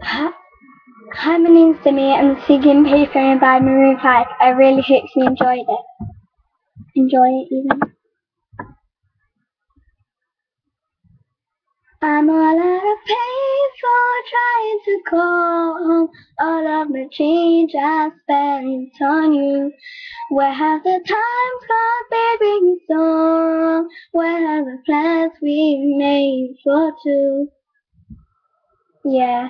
Hi, hi, my name's Demi. I'm singing Payphone by Maroon 5. I really hope you enjoyed it. Enjoy it even. I'm all out of payphone trying to call home. All of my change I spent on you. Where have the times gone, baby, you so wrong? Where have the plans we made for two? Yeah,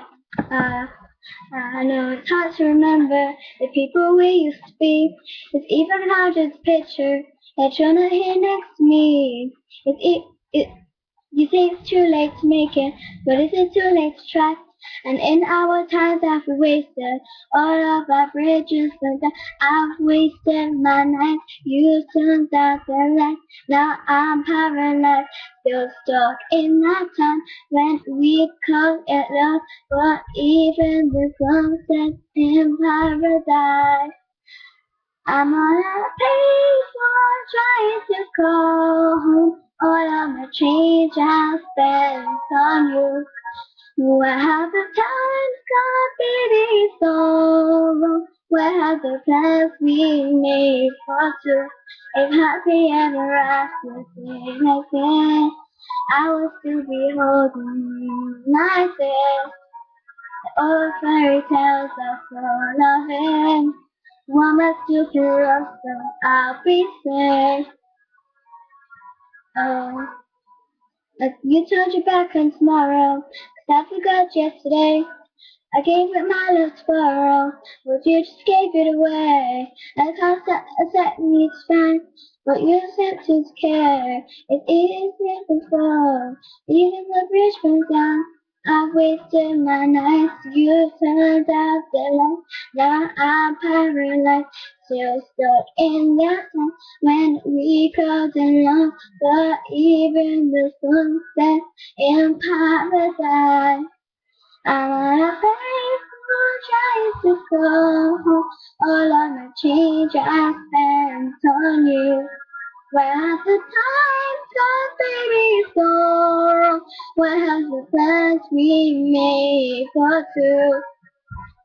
I know it's hard to remember the people we used to be. It's even harder to picture that you're not here next to me. You say it's too late to make it, but is it too late to try? And in our times I've wasted all of our bridges, but I've wasted my night. You turned out the light. Now I'm paralyzed, still stuck in that time when we called it love. But even the sunset in paradise. I'm on a payphone trying to call home. All of my change I spent on you. Where have the times gone, baby, so wrong? Where have the plans we made for two? If happy ever after thing like this, I will still be holding you like this. Old fairy tales are full of it. One must do to us, so I'll be safe. Oh, like you turned your back on tomorrow, 'cause I forgot yesterday. I gave it my last borrow, but you just gave it away. I can't set me to spend, but you sent to care. It isn't before, even the bridge burns down. I've wasted my nights, you turned out the light. Now I'm paralyzed, still stuck in that time when we called in love. But even the sunset in paradise. I'm on a payphone trying to go home. All of my change I spent on you. Where has the time gone, baby, so wrong? Where have the plans we made for two?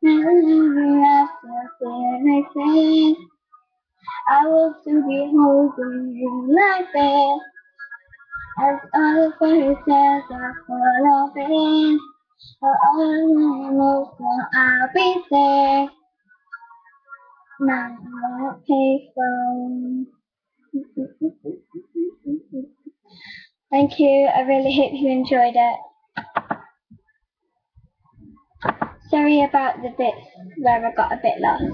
Never after this, I will still be holding you like this. As all the fairy tales are full of it. Oh, so I'll be there. Now I'll pay phone. Thank you. I really hope you enjoyed it. Sorry about the bits where I got a bit lost.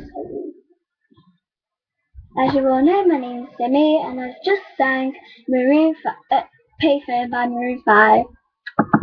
As you all know, my name is Demi, and I've just sang Payphone by Maroon 5.